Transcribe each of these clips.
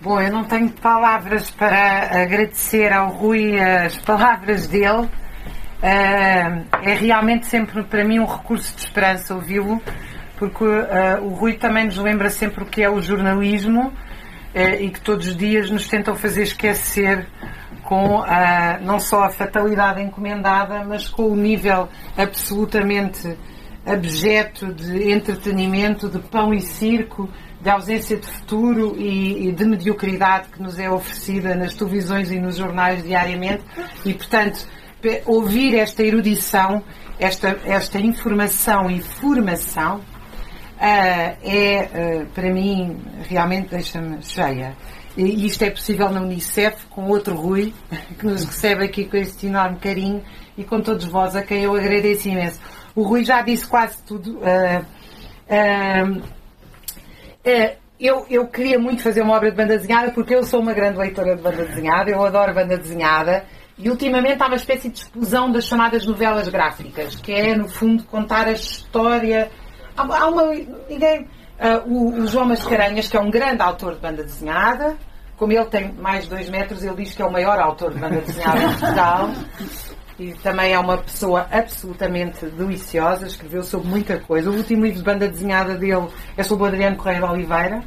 Bom, eu não tenho palavras para agradecer ao Rui as palavras dele. É realmente sempre para mim um recurso de esperança ouvi-lo, porque o Rui também nos lembra sempre o que é o jornalismo e que todos os dias nos tentam fazer esquecer com não só a fatalidade encomendada, mas com o nível absolutamente abjeto de entretenimento, de pão e circo, de ausência de futuro e de mediocridade que nos é oferecida nas televisões e nos jornais diariamente. E, portanto, ouvir esta erudição, esta informação e formação para mim, realmente deixa-me cheia. E isto é possível na Unicef, com outro Rui, que nos recebe aqui com este enorme carinho, e com todos vós, a quem eu agradeço imenso. O Rui já disse quase tudo. Eu queria muito fazer uma obra de banda desenhada, porque eu sou uma grande leitora de banda desenhada, eu adoro banda desenhada, e ultimamente há uma espécie de explosão das chamadas novelas gráficas, que é, no fundo, contar a história. O João Mascarenhas, que é um grande autor de banda desenhada, como ele tem mais de 2 metros, ele diz que é o maior autor de banda desenhada em Portugal, e também é uma pessoa absolutamente deliciosa, escreveu sobre muita coisa. O último livro de banda desenhada dele é sobre o Adriano Correia de Oliveira.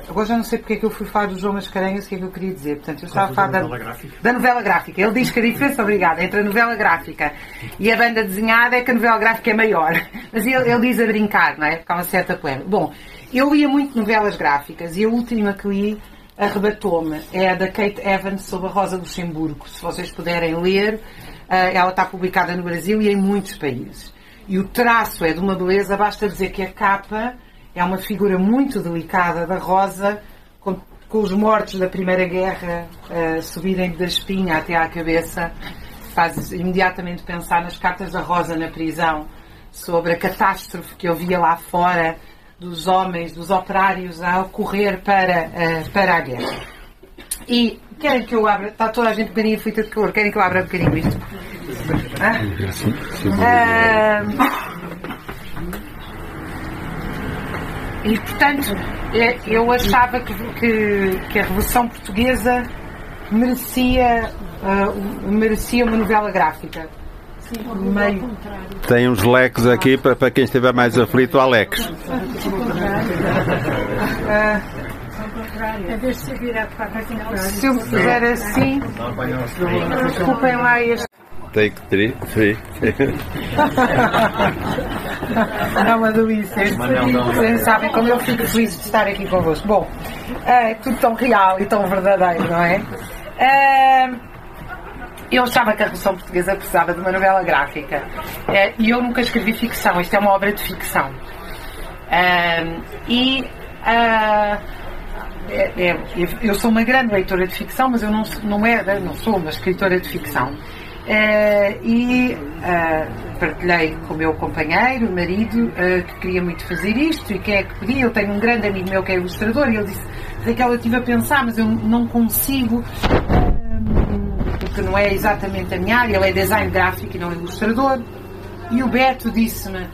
Agora já não sei porque é que eu fui falar do João Mascarenhas, o que é que eu queria dizer. Portanto, eu estava a falar da novela gráfica. Ele diz que a diferença, obrigada, entre a novela gráfica e a banda desenhada é que a novela gráfica é maior. Mas ele diz a brincar, não é? Porque há uma certa polémica. Bom, eu lia muito novelas gráficas e a última que li arrebatou-me. É a da Kate Evans sobre a Rosa Luxemburgo. Se vocês puderem ler, ela está publicada no Brasil e em muitos países. E o traço é de uma beleza, basta dizer que a capa é uma figura muito delicada da Rosa, com os mortos da Primeira Guerra subirem da espinha até à cabeça. Faz imediatamente pensar nas cartas da Rosa na prisão, sobre a catástrofe que eu via lá fora, dos homens, dos operários a correr para a guerra. E querem que eu abra? Está toda a gente um bocadinho aflita de calor. Querem que eu abra um bocadinho isto? E, portanto, eu achava que a Revolução Portuguesa merecia uma novela gráfica. Sim, meio... Tem uns leques aqui para quem estiver mais aflito, há leques. Se eu fizer assim, desculpem lá este. Take 3. Não, uma delícia. Vocês sabem como eu fico feliz de estar aqui convosco. Bom, é tudo tão real e tão verdadeiro, não é? Eu achava que a Revolução Portuguesa precisava de uma novela gráfica. E eu nunca escrevi ficção. Isto é uma obra de ficção. Eu sou uma grande leitora de ficção, mas eu não sou uma escritora de ficção. Partilhei com o meu companheiro, o marido, que queria muito fazer isto e quem é que podia. Eu tenho um grande amigo meu que é ilustrador e ele disse: Raquel, eu estive a pensar, mas eu não consigo, porque não é exatamente a minha área. Ele é design gráfico e não ilustrador. E o Beto disse-me: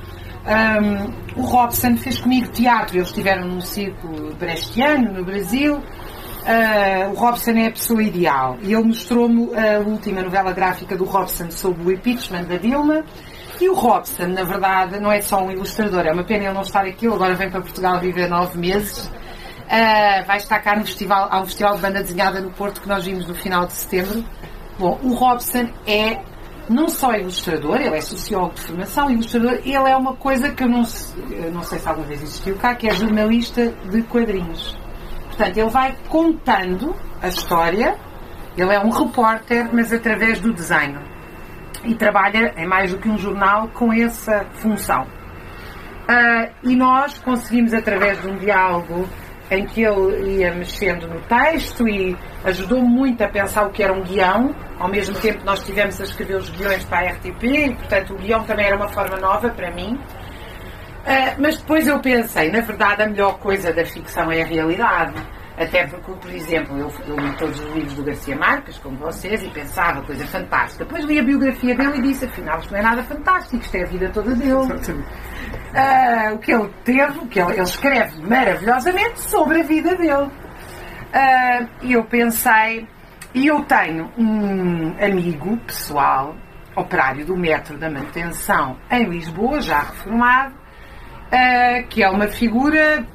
o Robson fez comigo teatro. Eles estiveram num circo brechtiano no Brasil. O Robson é a pessoa ideal e ele mostrou-me a última novela gráfica do Robson sobre o impeachment da Dilma. E o Robson, na verdade, não é só um ilustrador. É uma pena ele não estar aqui. Ele agora vem para Portugal viver 9 meses. Vai estar cá no há um festival de banda desenhada no Porto que nós vimos no final de setembro. Bom, o Robson é não só ilustrador, ele é sociólogo de formação, ilustrador. Ele é uma coisa que eu não sei se alguma vez existiu cá, que é jornalista de quadrinhos. Portanto, ele vai contando a história, ele é um repórter, mas através do desenho. E trabalha em mais do que um jornal com essa função. E nós conseguimos, através de um diálogo em que ele ia mexendo no texto e ajudou muito a pensar o que era um guião. Ao mesmo tempo nós tivemos a escrever os guiões para a RTP e, portanto, o guião também era uma forma nova para mim. Mas depois eu pensei, na verdade, a melhor coisa da ficção é a realidade. Até porque, por exemplo, eu li todos os livros do Garcia Marques, como vocês, e pensava, coisa fantástica. Depois li a biografia dele e disse, afinal, isto não é nada fantástico, isto é a vida toda dele. o que ele teve, o que ele escreve maravilhosamente sobre a vida dele. E eu pensei, e eu tenho um amigo pessoal, operário do metro da manutenção em Lisboa, já reformado, que é uma figura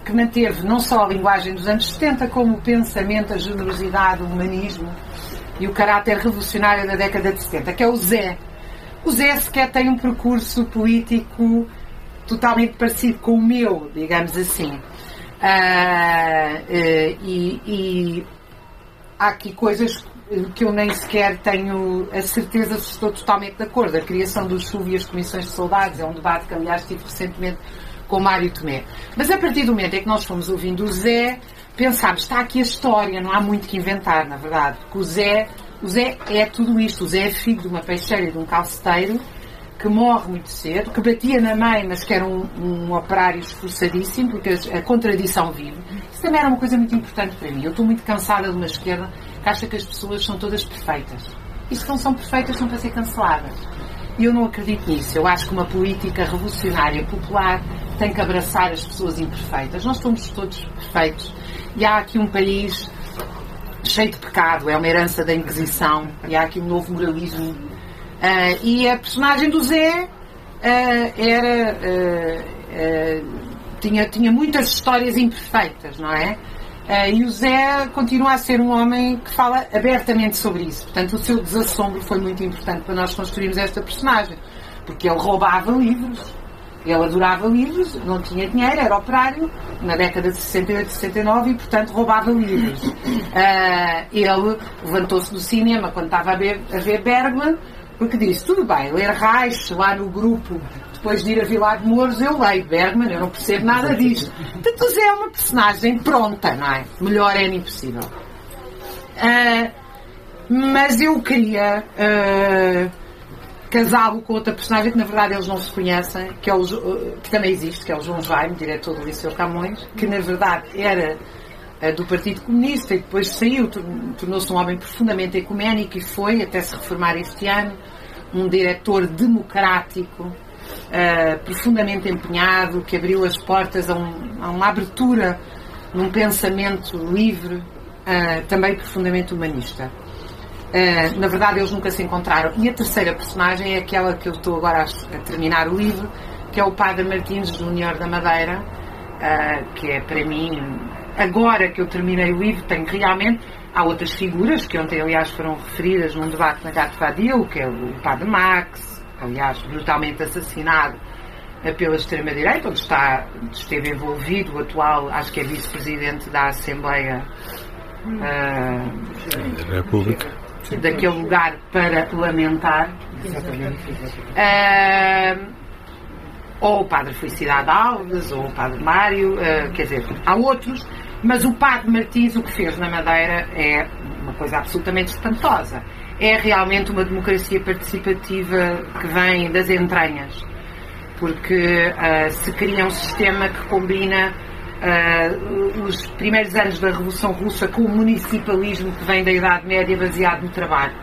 que manteve não só a linguagem dos anos 70, como o pensamento, a generosidade, o humanismo e o caráter revolucionário da década de 70, que é o Zé. O Zé sequer tem um percurso político totalmente parecido com o meu, digamos assim. E há aqui coisas que eu nem sequer tenho a certeza se estou totalmente de acordo. A criação do SUV e as comissões de soldados é um debate que, aliás, tive recentemente com o Mário Tomé. Mas a partir do momento em que nós fomos ouvindo o Zé, pensámos, está aqui a história, não há muito que inventar, na verdade. Porque o Zé é tudo isto. O Zé é filho de uma peixeira e de um calceteiro que morre muito cedo, que batia na mãe, mas que era um operário esforçadíssimo, porque a contradição vive. Isso também era uma coisa muito importante para mim. Eu estou muito cansada de uma esquerda que acha que as pessoas são todas perfeitas. E se não são perfeitas, são para ser canceladas. E eu não acredito nisso. Eu acho que uma política revolucionária popular tem que abraçar as pessoas imperfeitas. Nós somos todos perfeitos. E há aqui um país cheio de pecado. É uma herança da Inquisição. E há aqui um novo moralismo. E a personagem do Zé tinha muitas histórias imperfeitas, não é? E o Zé continua a ser um homem que fala abertamente sobre isso. Portanto, o seu desassombro foi muito importante para nós construirmos esta personagem. Porque ele roubava livros, ele adorava livros, não tinha dinheiro, era operário, na década de 68, 69, e, portanto, roubava livros. Ele levantou-se do cinema quando estava a ver Bergman, porque disse, tudo bem, ler Reich lá no grupo, depois de ir a Vilar de Mouros, eu leio Bergman, eu não percebo nada disto. Portanto, o Zé é uma personagem pronta, não é? Melhor é impossível. Mas eu queria casá-lo com outra personagem que, na verdade, eles não se conhecem, que também existe, que é o João Jaime, diretor do Liceu Camões, que, na verdade, era do Partido Comunista e depois saiu, tornou-se um homem profundamente ecuménico e foi, até se reformar este ano, um diretor democrático, profundamente empenhado, que abriu as portas a uma abertura num pensamento livre, também profundamente humanista. Na verdade, eles nunca se encontraram. E a terceira personagem é aquela que eu estou agora a terminar o livro, que é o Padre Martins Júnior da Madeira, que é para mim, agora que eu terminei o livro, tenho realmente, há outras figuras que ontem, aliás, foram referidas num debate na Gato Vadio, que é o Padre Max, aliás, brutalmente assassinado pela extrema-direita, onde esteve envolvido o atual, acho que é vice-presidente da Assembleia da República, daquele lugar parlamentar, ou o Padre Felicidade Alves, ou o Padre Mário, quer dizer, há outros, mas o Padre Martins, o que fez na Madeira é uma coisa absolutamente espantosa. É realmente uma democracia participativa que vem das entranhas, porque se cria um sistema que combina os primeiros anos da Revolução Russa com o municipalismo que vem da Idade Média baseado no trabalho.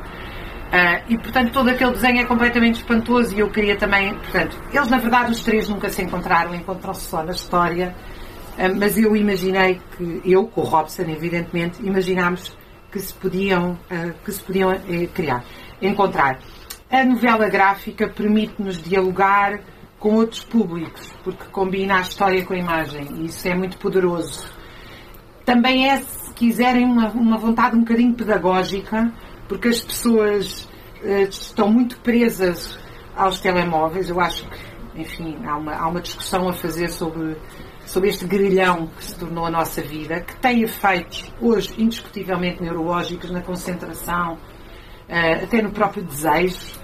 E, portanto, todo aquele desenho é completamente espantoso e eu queria também... Portanto, eles, na verdade, os três nunca se encontraram, encontram-se só na história, mas eu imaginei que... Eu, com o Robson, evidentemente, imaginámos que se podiam criar, encontrar. A novela gráfica permite-nos dialogar com outros públicos, porque combina a história com a imagem, e isso é muito poderoso. Também é, se quiserem, uma vontade um bocadinho pedagógica, porque as pessoas estão muito presas aos telemóveis. Eu acho que, enfim, há uma discussão a fazer sobre este grilhão que se tornou a nossa vida, que tem efeitos, hoje, indiscutivelmente neurológicos, na concentração, até no próprio desejo.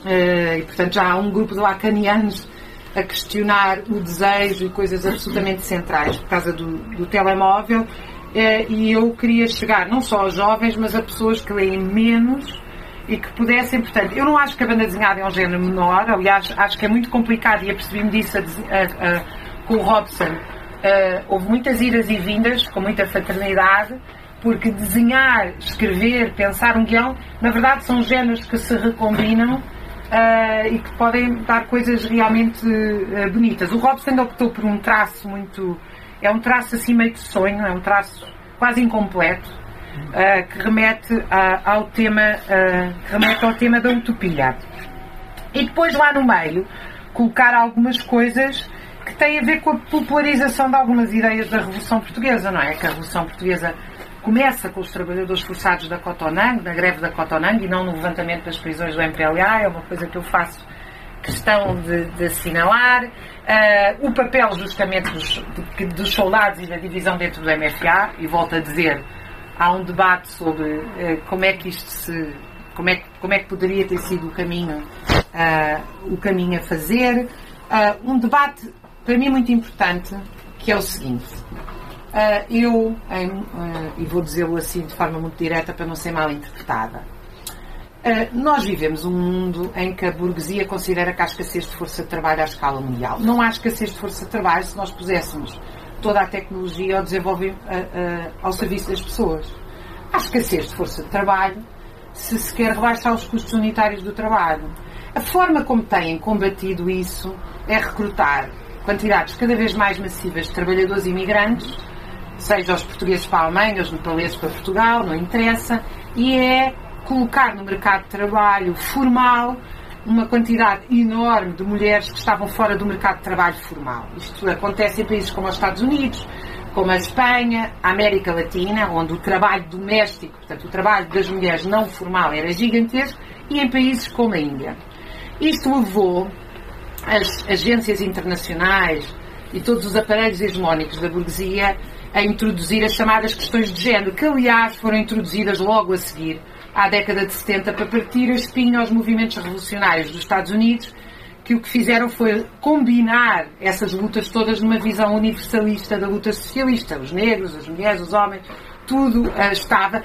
E, portanto, já há um grupo de lacanianos a questionar o desejo e coisas absolutamente centrais por causa do telemóvel, e eu queria chegar não só aos jovens, mas a pessoas que leem menos e que pudessem, portanto, eu não acho que a banda desenhada é um género menor, aliás, acho que é muito complicado, e apercebi-me disso com o Robson. Houve muitas idas e vindas, com muita fraternidade, porque desenhar, escrever, pensar um guião, na verdade são géneros que se recombinam e que podem dar coisas realmente bonitas. O Robson optou por um traço é um traço assim meio de sonho, é um traço quase incompleto, que remete ao tema da utopia. E depois lá no meio colocar algumas coisas que têm a ver com a popularização de algumas ideias da Revolução Portuguesa, não é? Que a Revolução Portuguesa começa com os trabalhadores forçados da Cotonang, na greve da Cotonang, e não no levantamento das prisões do MPLA. É uma coisa que eu faço questão de assinalar. O papel justamente dos soldados e da divisão dentro do MFA, e volto a dizer, há um debate sobre como é que como é que poderia ter sido o caminho a fazer. Um debate para mim muito importante, que é o seguinte: e vou dizê-lo assim de forma muito direta para não ser mal interpretada, nós vivemos um mundo em que a burguesia considera que há escassez de força de trabalho à escala mundial. Não há escassez de força de trabalho se nós puséssemos toda a tecnologia ao desenvolvimento ao serviço das pessoas. Há escassez de força de trabalho se quer rebaixar os custos unitários do trabalho. A forma como têm combatido isso é recrutar quantidades cada vez mais massivas de trabalhadores imigrantes, seja os portugueses para a Alemanha, os nepaleses para Portugal, não interessa, e é colocar no mercado de trabalho formal uma quantidade enorme de mulheres que estavam fora do mercado de trabalho formal. Isto acontece em países como os Estados Unidos, como a Espanha, a América Latina, onde o trabalho doméstico, portanto o trabalho das mulheres não formal era gigantesco, e em países como a Índia. Isto levou as agências internacionais e todos os aparelhos hegemónicos da burguesia a introduzir as chamadas questões de género, que aliás foram introduzidas logo a seguir à década de 70 para partir a espinho aos movimentos revolucionários dos Estados Unidos, que o que fizeram foi combinar essas lutas todas numa visão universalista da luta socialista. Os negros, as mulheres, os homens, tudo estava.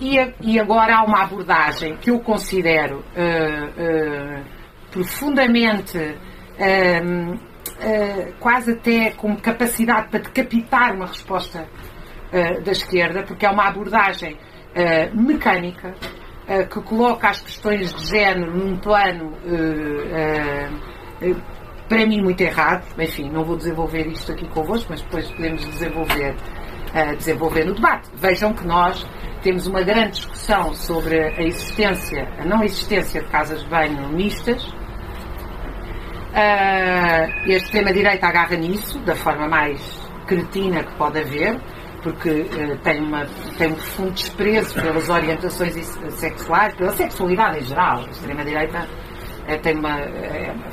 E agora há uma abordagem que eu considero profundamente, quase até com capacidade para decapitar uma resposta da esquerda, porque é uma abordagem mecânica, que coloca as questões de género num plano para mim muito errado. Enfim, não vou desenvolver isto aqui convosco, mas depois podemos desenvolver no debate. Vejam que nós temos uma grande discussão sobre a não existência de casas de banho mistas. A extrema-direita agarra nisso da forma mais cretina que pode haver, porque tem um profundo desprezo pelas orientações sexuais, pela sexualidade em geral. A extrema-direita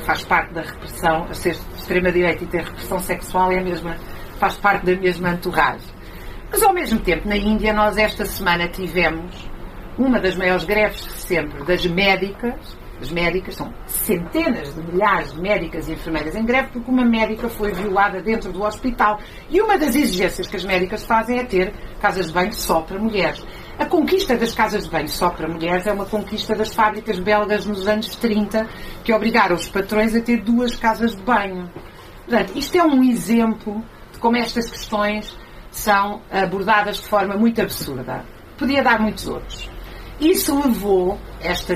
faz parte da repressão. A ser extrema-direita e ter repressão sexual faz parte da mesma entourage. Mas ao mesmo tempo, na Índia, nós esta semana tivemos uma das maiores greves de sempre das médicas. As médicas, são centenas de milhares de médicas e enfermeiras em greve porque uma médica foi violada dentro do hospital. E uma das exigências que as médicas fazem é ter casas de banho só para mulheres. A conquista das casas de banho só para mulheres é uma conquista das fábricas belgas nos anos 30, que obrigaram os patrões a ter 2 casas de banho. Portanto, isto é um exemplo de como estas questões são abordadas de forma muito absurda. Podia dar muitos outros. Isso levou, esta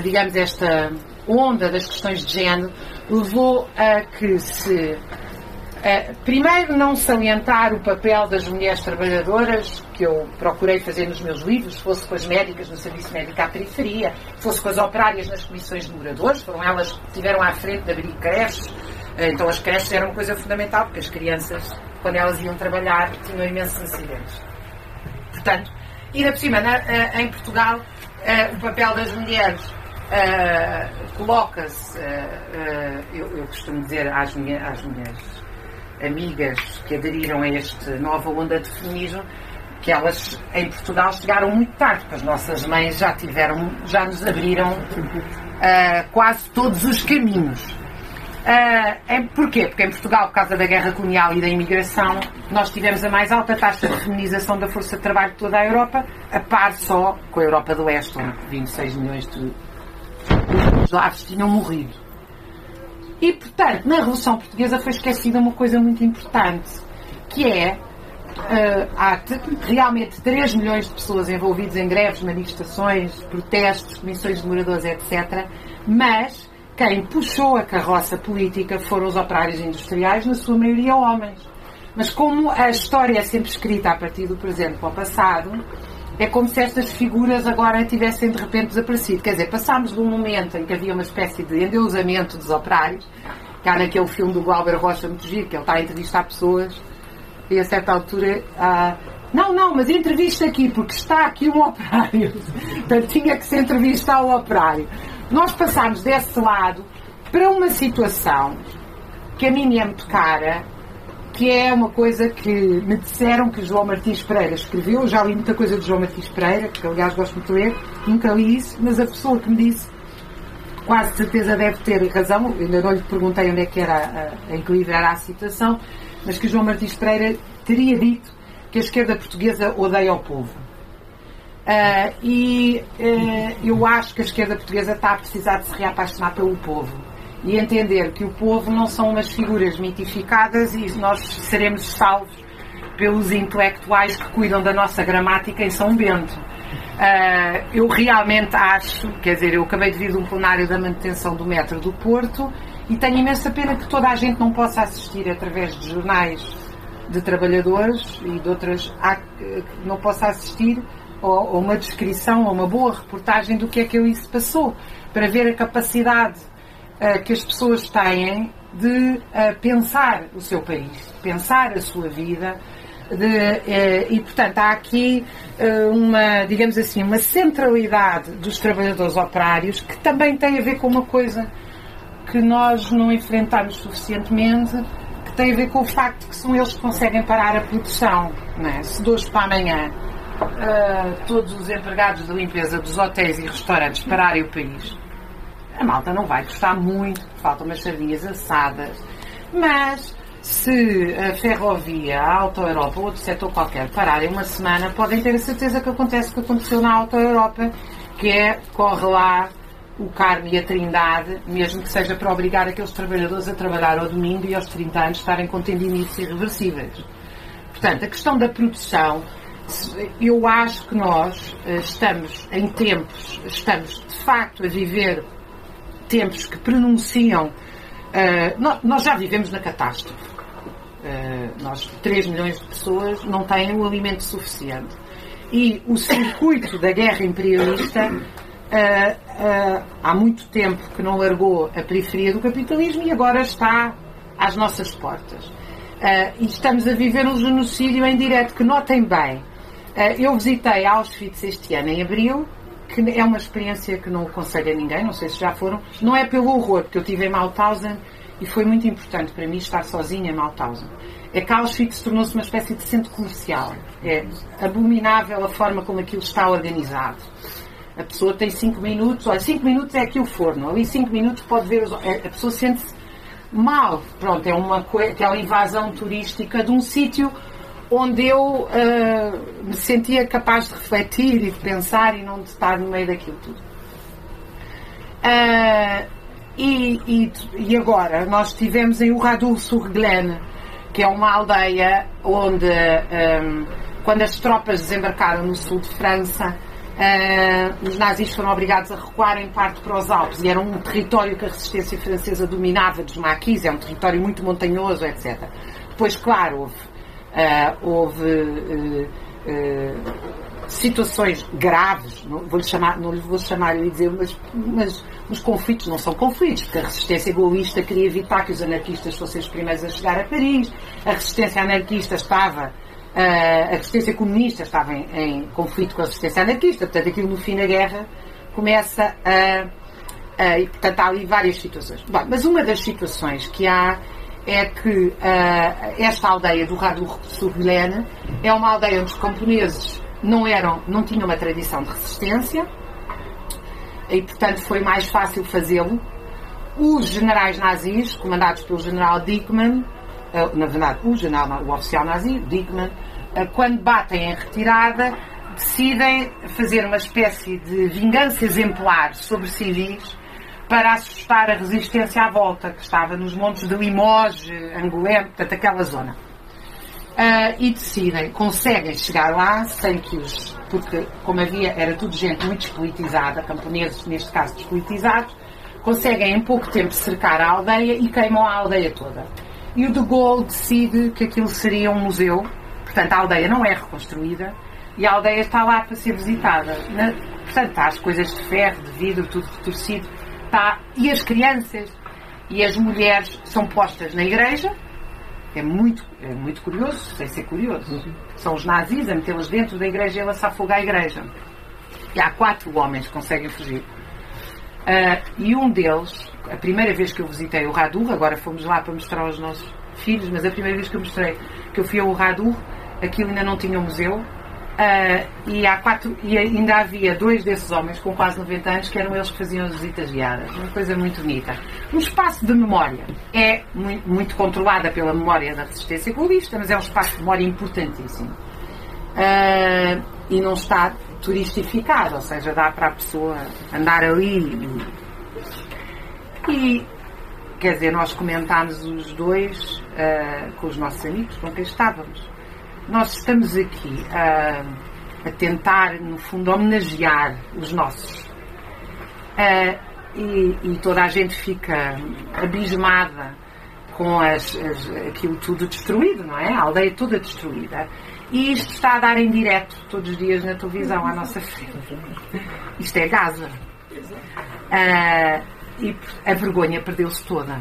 onda das questões de género, levou a que primeiro, não salientar o papel das mulheres trabalhadoras, que eu procurei fazer nos meus livros, fosse com as médicas no serviço médico à periferia, fosse com as operárias nas comissões de moradores. Foram elas que estiveram à frente de abrir creches. Então as creches eram uma coisa fundamental, porque as crianças, quando elas iam trabalhar, tinham imensos acidentes. Portanto, ainda por cima, em Portugal, o papel das mulheres coloca-se, eu costumo dizer às mulheres amigas que aderiram a esta nova onda de feminismo, que elas em Portugal chegaram muito tarde, porque as nossas mães já nos abriram quase todos os caminhos. Porquê? Porque em Portugal, por causa da guerra colonial e da imigração, nós tivemos a mais alta taxa de feminização da força de trabalho de toda a Europa, a par só com a Europa do Leste, onde 26 milhões de eslavos tinham morrido. E, portanto, na Revolução Portuguesa foi esquecida uma coisa muito importante, que é há realmente 3 milhões de pessoas envolvidas em greves, manifestações, protestos, comissões de moradores, etc. Mas quem puxou a carroça política foram os operários industriais, na sua maioria homens. Mas como a história é sempre escrita a partir do presente para o passado, é como se estas figuras agora tivessem de repente desaparecido. Quer dizer, passámos de um momento em que havia uma espécie de endeusamento dos operários, que há naquele filme do Glauber Rocha muito giro, que ele está a entrevistar pessoas, e a certa altura, não, mas entrevista aqui, porque está aqui um operário. Portanto, tinha que se entrevistar o operário. Nós passámos desse lado para uma situação que a mim é muito cara, que é uma coisa que me disseram que João Martins Pereira escreveu. Eu já li muita coisa de João Martins Pereira, que aliás gosto muito de ler, nunca li isso, mas a pessoa que me disse, quase certeza deve ter razão, ainda não lhe perguntei onde é que era, em que livro era a citação, mas que João Martins Pereira teria dito que a esquerda portuguesa odeia o povo. Eu acho que a esquerda portuguesa está a precisar de se reapaixonar pelo povo e entender que o povo não são umas figuras mitificadas e nós seremos salvos pelos intelectuais que cuidam da nossa gramática em São Bento. Eu realmente acho, quer dizer, eu acabei de vir de um plenário da manutenção do metro do Porto e tenho imensa pena que toda a gente não possa assistir através de jornais de trabalhadores e de outras, não possa assistir ou uma descrição ou uma boa reportagem do que é que ali se passou, para ver a capacidade que as pessoas têm de pensar o seu país, pensar a sua vida, e portanto há aqui uma, digamos assim, uma centralidade dos trabalhadores operários que também tem a ver com uma coisa que nós não enfrentamos suficientemente, que tem a ver com o facto que são eles que conseguem parar a produção, não é? Se de hoje para amanhã todos os empregados de limpeza dos hotéis e restaurantes pararem o país, a malta não vai gostar muito, faltam umas sardinhas assadas, mas se a ferrovia, a Auto Europa ou outro setor qualquer pararem uma semana, podem ter a certeza que acontece o que aconteceu na Auto Europa, que é, corre lá o Carmo e a Trindade, mesmo que seja para obrigar aqueles trabalhadores a trabalhar ao domingo e aos 30 anos estarem com tendinites irreversíveis. Portanto, a questão da produção, eu acho que nós estamos em tempos, estamos de facto a viver tempos que pronunciam. Nós já vivemos na catástrofe. 3 milhões de pessoas não têm o alimento suficiente. E o circuito da guerra imperialista há muito tempo que não largou a periferia do capitalismo e agora está às nossas portas. E estamos a viver um genocídio em direto, que notem bem. Eu visitei Auschwitz este ano, em abril, que é uma experiência que não aconselho a ninguém, não sei se já foram. Não é pelo horror, porque eu estive em Mauthausen e foi muito importante para mim estar sozinha em Mauthausen. É que Auschwitz tornou-se uma espécie de centro comercial. É abominável a forma como aquilo está organizado. A pessoa tem 5 minutos, olha, 5 minutos é aqui o forno, ali 5 minutos pode ver, a pessoa sente-se mal. Pronto, é aquela invasão turística de um sítio onde eu me sentia capaz de refletir e de pensar e não de estar no meio daquilo tudo. E agora, nós estivemos em Oradour-sur-Glane, que é uma aldeia onde, quando as tropas desembarcaram no sul de França, os nazis foram obrigados a recuar em parte para os Alpes, e era um território que a resistência francesa dominava, dos maquis, é um território muito montanhoso, etc. Depois, claro, houve situações graves, não lhe vou chamar e dizer, mas os conflitos não são conflitos, porque a resistência golista queria evitar que os anarquistas fossem os primeiros a chegar a Paris, a resistência anarquista a resistência comunista estava em conflito com a resistência anarquista, portanto aquilo no fim da guerra começa e portanto há ali várias situações. Bom, mas uma das situações que há é que esta aldeia do Oradour-sur-Glane é uma aldeia onde os camponeses não tinham uma tradição de resistência e portanto foi mais fácil fazê-lo. Os generais nazis, comandados pelo general Diekmann, na verdade o oficial nazi, Diekmann, quando batem em retirada, decidem fazer uma espécie de vingança exemplar sobre civis para assustar a resistência à volta, que estava nos montes de Limoges, Angoulême, portanto aquela zona. e decidem, conseguem chegar lá sem que porque como era tudo gente muito despolitizada, camponeses neste caso despolitizados, conseguem em pouco tempo cercar a aldeia e queimam a aldeia toda. E o de Gaulle decide que aquilo seria um museu, portanto a aldeia não é reconstruída e a aldeia está lá para ser visitada. Portanto está as coisas de ferro, de vidro, tudo retorcido, e as crianças e as mulheres são postas na igreja. É muito curioso, sem ser curioso. São os nazis a metê-las dentro da igreja e ela se afoga a igreja. E há 4 homens que conseguem fugir. E um deles, a primeira vez que eu visitei o Radour, agora fomos lá para mostrar aos nossos filhos, mas a primeira vez que eu fui ao Radour, aquilo ainda não tinha um museu. E ainda havia 2 desses homens com quase 90 anos que eram eles que faziam as visitas guiadas. Uma coisa muito bonita. Um espaço de memória. É muito controlada pela memória da resistência gaulista, mas é um espaço de memória importantíssimo. E não está turistificado, ou seja, dá para a pessoa andar ali. E quer dizer, nós comentámos os 2 com os nossos amigos com quem estávamos. Nós estamos aqui a tentar, no fundo, homenagear os nossos. E toda a gente fica abismada com aquilo tudo destruído, não é? A aldeia toda destruída. E isto está a dar em direto todos os dias na televisão à nossa frente. Isto é Gaza. E a vergonha perdeu-se toda.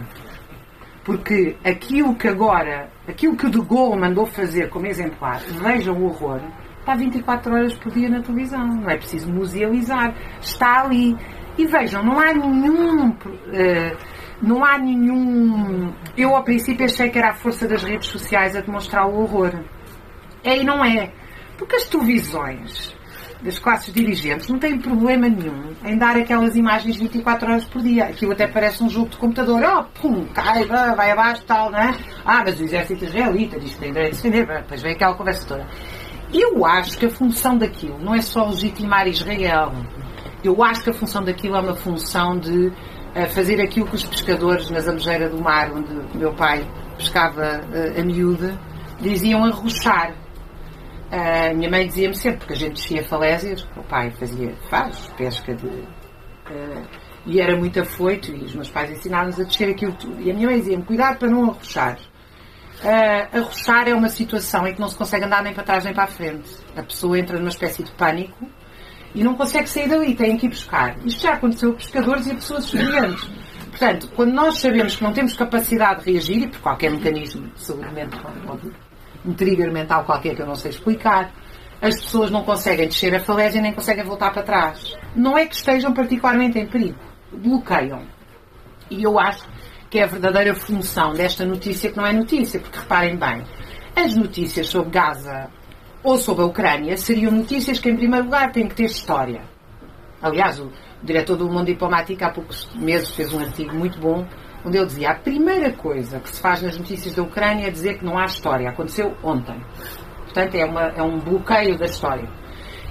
Porque aquilo que o de Gaulle mandou fazer como exemplar, vejam o horror, está 24 horas por dia na televisão, não é preciso musealizar, está ali. E vejam, não há nenhum... Eu ao princípio achei que era a força das redes sociais a demonstrar o horror. E não é. Porque as televisões das classes dirigentes não têm problema nenhum em dar aquelas imagens 24 horas por dia. Aquilo até parece um jogo de computador. Pum, cai, vai abaixo, tal, não é? Mas o exército israelita diz que tem direito de defender. Depois vem aquela conversa toda. Eu acho que a função daquilo não é só legitimar Israel. Eu acho que a função daquilo é uma função de fazer aquilo que os pescadores na Zambujeira do Mar, onde o meu pai pescava a miúde, diziam arrochar. A minha mãe dizia-me sempre, porque a gente descia falésias, o pai faz pesca e era muito afoito, e os meus pais ensinaram-nos a descer aquilo tudo. E a minha mãe dizia-me, cuidado para não arrochar. Arrochar é uma situação em que não se consegue andar nem para trás nem para a frente. A pessoa entra numa espécie de pânico e não consegue sair dali, tem que ir buscar. Isto já aconteceu a pescadores e a pessoas experientes. Portanto, quando nós sabemos que não temos capacidade de reagir, e por qualquer mecanismo de saúde mental, um trigger mental qualquer que eu não sei explicar, as pessoas não conseguem descer a falésia nem conseguem voltar para trás. Não é que estejam particularmente em perigo, bloqueiam. E eu acho que é a verdadeira função desta notícia, que não é notícia, porque reparem bem, as notícias sobre Gaza ou sobre a Ucrânia seriam notícias que em primeiro lugar têm que ter história. Aliás, o diretor do Mundo Diplomático há poucos meses fez um artigo muito bom onde ele dizia, a primeira coisa que se faz nas notícias da Ucrânia é dizer que não há história. Aconteceu ontem. Portanto, é um bloqueio da história.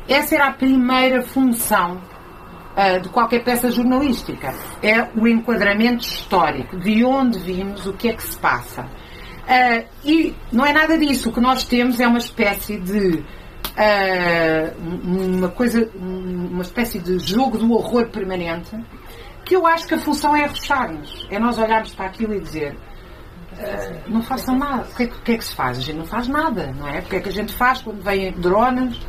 Essa era a primeira função de qualquer peça jornalística. É o enquadramento histórico. De onde vimos, o que é que se passa. E não é nada disso. O que nós temos é uma espécie de... uma espécie de jogo do horror permanente, que eu acho que a função é arrochar-nos. É nós olharmos para aquilo e dizer não façam nada. O que é que se faz? A gente não faz nada, não é? O que é que a gente faz quando vêm drones,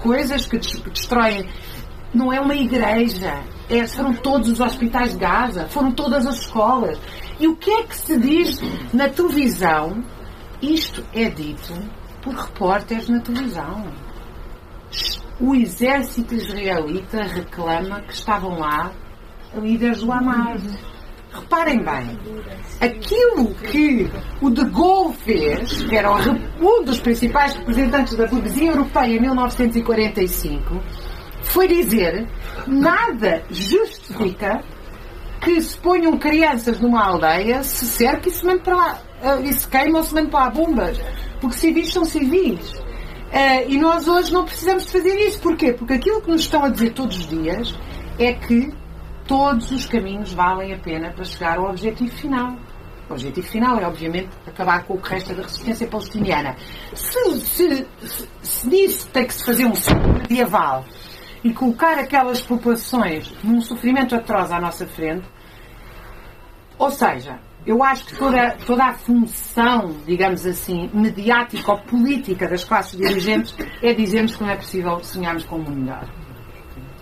coisas que destroem? Não é uma igreja. Foram todos os hospitais de Gaza, foram todas as escolas. E o que é que se diz na televisão? Isto é dito por repórteres na televisão. O exército israelita reclama que estavam lá líderes do Hamas. Reparem bem, aquilo que o de Gaulle fez, que era um dos principais representantes da burguesia europeia em 1945, foi dizer, nada justifica que se ponham crianças numa aldeia, se cerque e se mande para lá, e se queima ou se mande para lá bombas, porque civis são civis. E nós hoje não precisamos de fazer isso. Porquê? Porque aquilo que nos estão a dizer todos os dias é que todos os caminhos valem a pena para chegar ao objetivo final. O objetivo final é, obviamente, acabar com o que resta da resistência palestiniana. Se disso tem que se fazer um ciclo medieval e colocar aquelas populações num sofrimento atroz à nossa frente, ou seja, eu acho que toda a função, digamos assim, mediática ou política das classes dirigentes é dizermos que não é possível sonharmos com um mundo melhor.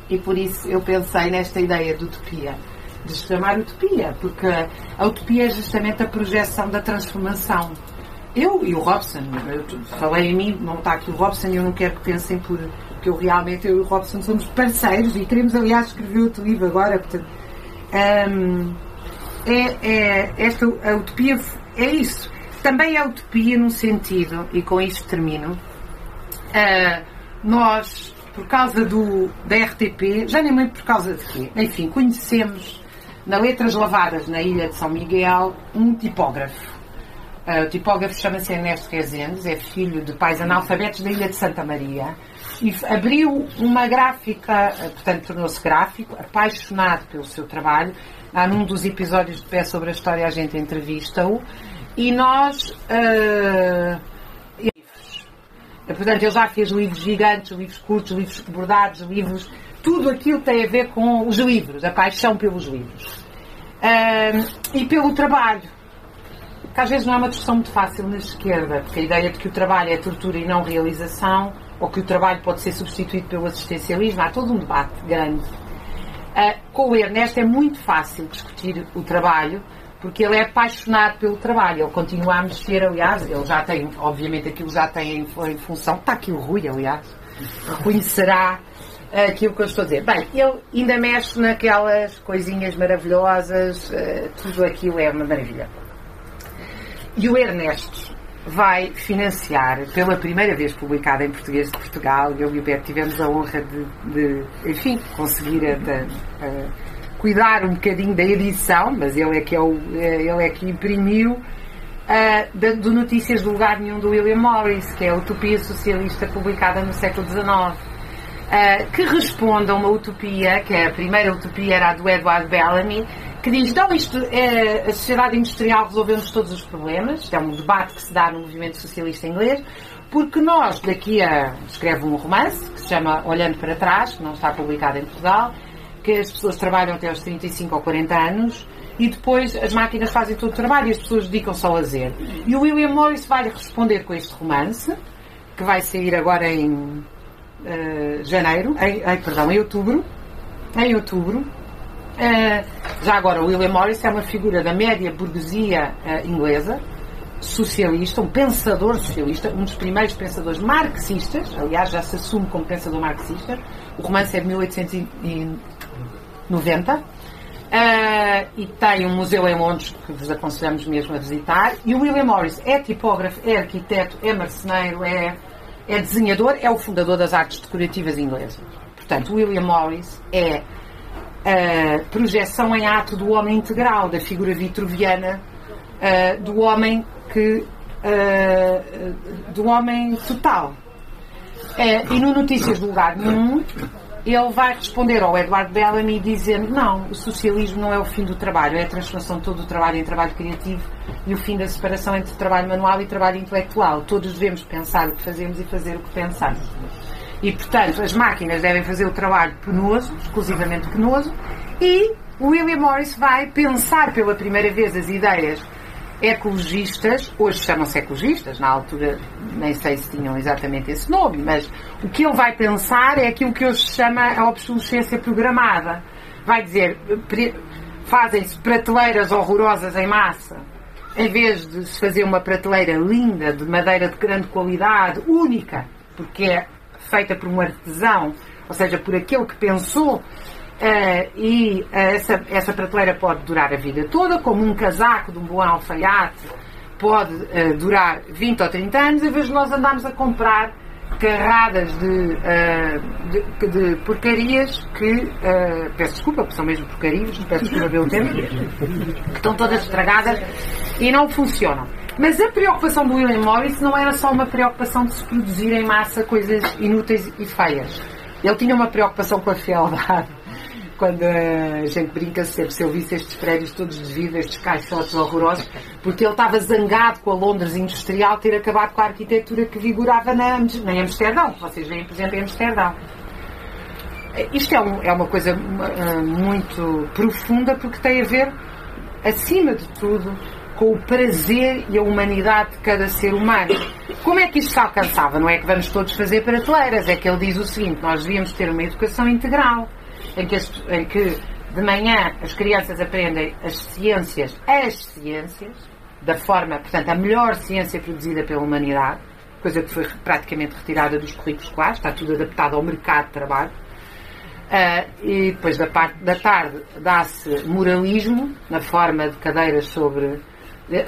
E por isso eu pensei nesta ideia de utopia, de se chamar utopia, porque a utopia é justamente a projeção da transformação. Eu e o Robson, eu falei em mim, não está aqui o Robson, e eu não quero que pensem porque eu e o Robson somos parceiros e queremos, aliás, escrever outro livro agora, portanto, a utopia é isso. Também é utopia no sentido, e com isto termino, nós, por causa da RTP, já nem lembro por causa de quê, enfim, conhecemos na Letras Lavadas, na Ilha de São Miguel, um tipógrafo. O tipógrafo chama-se Ernesto Rezendes, é filho de pais analfabetos da Ilha de Santa Maria, e abriu uma gráfica, portanto tornou-se gráfico, apaixonado pelo seu trabalho. Há num dos episódios de Pé sobre a História a gente entrevista-o, e nós... portanto, ele já fez livros gigantes, livros curtos, livros bordados, livros... Tudo aquilo tem a ver com os livros, a paixão pelos livros. E pelo trabalho. Que às vezes não é uma discussão muito fácil na esquerda, porque a ideia de que o trabalho é tortura e não realização, ou que o trabalho pode ser substituído pelo assistencialismo, há todo um debate grande. Com o Ernesto é muito fácil discutir o trabalho, porque ele é apaixonado pelo trabalho, ele continua a mexer, aliás, ele já tem, obviamente aquilo já tem em função, está aqui o Rui, aliás, reconhecerá aquilo que eu estou a dizer. Bem, ele ainda mexe naquelas coisinhas maravilhosas, tudo aquilo é uma maravilha. E o Ernesto vai financiar, pela primeira vez publicada em português de Portugal, eu e o Beto tivemos a honra de enfim, conseguir cuidar um bocadinho da edição, mas ele é que imprimiu, do Notícias do Lugar Nenhum do William Morris, que é a utopia socialista publicada no século XIX, que responde a uma utopia, que a primeira utopia era a do Edward Bellamy, que diz, então isto é, a sociedade industrial resolveu-nos todos os problemas. Isto é um debate que se dá no movimento socialista inglês, porque nós daqui escreve um romance que se chama Olhando para Trás, que não está publicado em Portugal, que as pessoas trabalham até aos 35 ou 40 anos e depois as máquinas fazem todo o trabalho e as pessoas dedicam-se ao lazer. E o William Morris vai responder com este romance, que vai sair agora em outubro. Em outubro. Já agora, o William Morris é uma figura da média burguesia inglesa, socialista, um pensador socialista, um dos primeiros pensadores marxistas, aliás, já se assume como pensador marxista. O romance é de 1890 e tem um museu em Londres que vos aconselhamos mesmo a visitar. E o William Morris é tipógrafo, é arquiteto, é marceneiro, é desenhador, é o fundador das artes decorativas inglesas. Portanto, o William Morris é a projeção em ato do homem integral, da figura vitruviana, do homem total. E no Notícias do Lugar Nenhum ele vai responder ao Edward Bellamy dizendo, não, o socialismo não é o fim do trabalho, é a transformação de todo o trabalho em trabalho criativo e o fim da separação entre trabalho manual e trabalho intelectual. Todos devemos pensar o que fazemos e fazer o que pensamos. E, portanto, as máquinas devem fazer o trabalho penoso, exclusivamente penoso, e o William Morris vai pensar pela primeira vez as ideias ecologistas, hoje chamam-se ecologistas, na altura nem sei se tinham exatamente esse nome, mas o que ele vai pensar é aquilo que hoje se chama a obsolescência programada. Vai dizer, fazem-se prateleiras horrorosas em massa, em vez de se fazer uma prateleira linda, de madeira de grande qualidade, única, porque é feita por um artesão, ou seja, por aquele que pensou, essa prateleira pode durar a vida toda, como um casaco de um bom alfaiate pode durar 20 ou 30 anos, em vez de nós andarmos a comprar carradas de porcarias que, peço desculpa, porque são mesmo porcarias, peço desculpa pelo tempo, que estão todas estragadas e não funcionam. Mas a preocupação do William Morris não era só uma preocupação de se produzir em massa coisas inúteis e feias. Ele tinha uma preocupação com a fealdade. quando a gente brinca sempre, se eu visse estes prédios todos de vidro, estes caixotes horrorosos, porque ele estava zangado com a Londres industrial ter acabado com a arquitetura que vigorava em Amsterdão. Vocês veem, por exemplo, em Amsterdão. Isto é uma coisa muito profunda, porque tem a ver, acima de tudo, com o prazer e a humanidade de cada ser humano. Como é que isto se alcançava? Não é que vamos todos fazer prateleiras, é que ele diz o seguinte: nós devíamos ter uma educação integral, em que de manhã as crianças aprendem as ciências, da forma, portanto, a melhor ciência produzida pela humanidade, coisa que foi praticamente retirada dos currículos escolares, está tudo adaptado ao mercado de trabalho. E depois da parte da tarde dá-se moralismo, na forma de cadeiras sobre...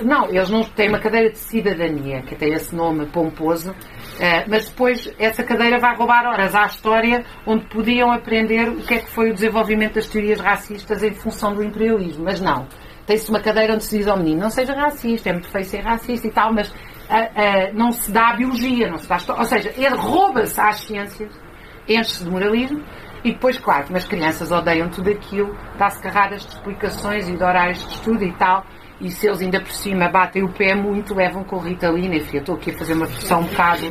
Não, eles não têm uma cadeira de cidadania, que tem esse nome pomposo, mas depois essa cadeira vai roubar horas à história, onde podiam aprender o que é que foi o desenvolvimento das teorias racistas em função do imperialismo. Mas não, tem-se uma cadeira onde se diz ao menino: não seja racista, é muito feio ser racista e tal, mas não se dá a biologia, não se dá a história. Ou seja, ele rouba-se às ciências, enche-se de moralismo. E depois, claro, como as crianças odeiam tudo aquilo, dá-se carradas de explicações e de orais de estudo e tal, e se eles ainda por cima batem o pé muito, levam com Ritalina. Enfim, eu estou aqui a fazer uma versão um bocado...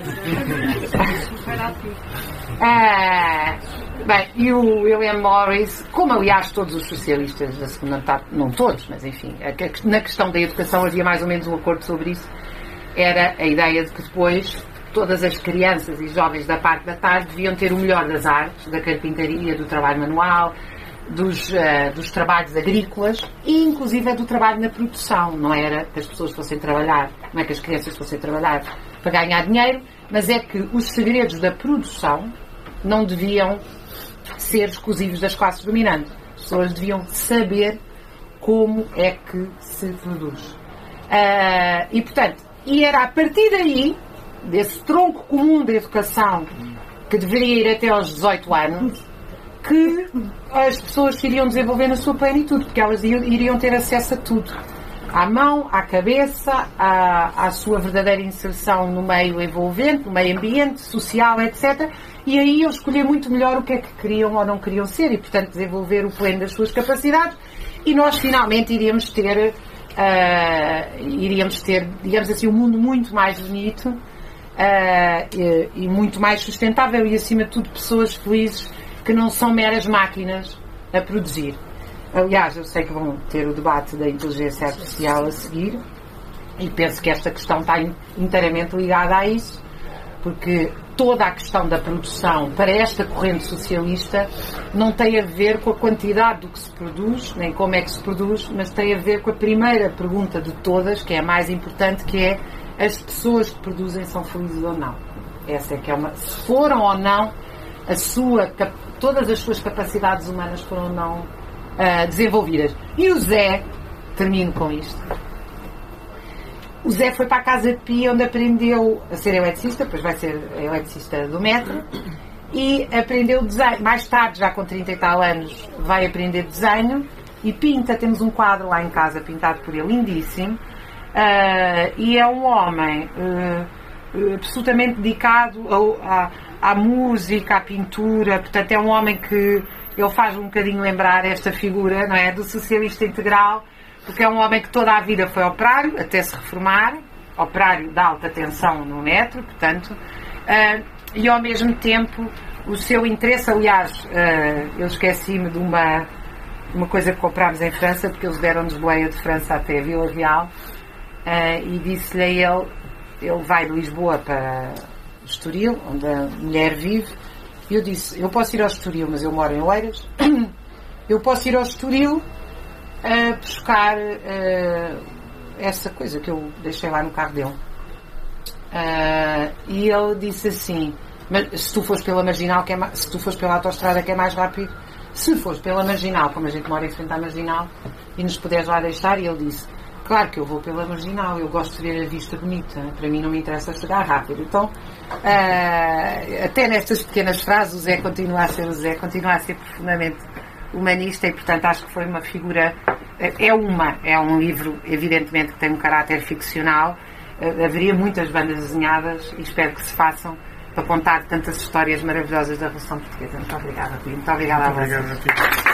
Bem, e o William Morris, como aliás todos os socialistas da segunda metade, não todos, mas enfim, na questão da educação havia mais ou menos um acordo sobre isso, era a ideia de que depois todas as crianças e jovens da parte da tarde deviam ter o melhor das artes, da carpintaria, do trabalho manual, dos trabalhos agrícolas e inclusive do trabalho na produção. Não era que as pessoas fossem trabalhar, não é que as crianças fossem trabalhar para ganhar dinheiro, mas é que os segredos da produção não deviam ser exclusivos das classes dominantes. As pessoas deviam saber como é que se produz. E portanto, era a partir daí, desse tronco comum da educação, que deveria ir até aos 18 anos, que as pessoas se iriam desenvolver na sua plenitude, porque elas iriam ter acesso a tudo, à mão, à cabeça, à sua verdadeira inserção no meio envolvente, no meio ambiente, social, etc. E aí eu escolher muito melhor o que é que queriam ou não queriam ser e, portanto, desenvolver o pleno das suas capacidades, e nós finalmente iríamos ter, digamos assim, um mundo muito mais bonito e muito mais sustentável e, acima de tudo, pessoas felizes que não são meras máquinas a produzir. Aliás, eu sei que vão ter o debate da inteligência artificial a seguir e penso que esta questão está inteiramente ligada a isso, porque toda a questão da produção para esta corrente socialista não tem a ver com a quantidade do que se produz, nem como é que se produz, mas tem a ver com a primeira pergunta de todas, que é a mais importante, que é: as pessoas que produzem são felizes ou não? Essa é que é uma... Se foram ou não, todas as suas capacidades humanas foram ou não desenvolvidas. E o Zé, termino com isto, o Zé foi para a Casa de Pia, onde aprendeu a ser eletricista, depois vai ser eletricista do metro, e aprendeu desenho. Mais tarde, já com 30 e tal anos, vai aprender desenho e pinta. Temos um quadro lá em casa pintado por ele, lindíssimo, e é um homem absolutamente dedicado à música, à pintura. Portanto, é um homem que ele faz um bocadinho lembrar esta figura, não é, do socialista integral, porque é um homem que toda a vida foi operário, até se reformar, operário de alta tensão no metro, portanto, e ao mesmo tempo o seu interesse, aliás, eu esqueci-me de uma coisa que comprámos em França, porque eles deram-nos boleia de França até Vila Real, e disse-lhe a ele vai de Lisboa para Estoril, onde a mulher vive, e eu disse: eu posso ir ao Estoril, mas eu moro em Oeiras, eu posso ir ao Estoril a buscar essa coisa que eu deixei lá no carro dele. E ele disse assim: mas se tu fores pela Marginal, se tu fores pela autoestrada, que é mais rápido, se fores pela Marginal, como a gente mora em frente à Marginal, e nos puderes lá deixar. E ele disse: claro que eu vou pela Marginal, eu gosto de ver a vista bonita, para mim não me interessa chegar rápido. Então, até nestas pequenas frases, o Zé continua a ser o Zé, continua a ser profundamente humanista, e portanto acho que foi uma figura, é um livro evidentemente que tem um caráter ficcional. Haveria muitas bandas desenhadas e espero que se façam para contar tantas histórias maravilhosas da Revolução Portuguesa. Muito obrigada, Rui. Muito obrigada a vocês.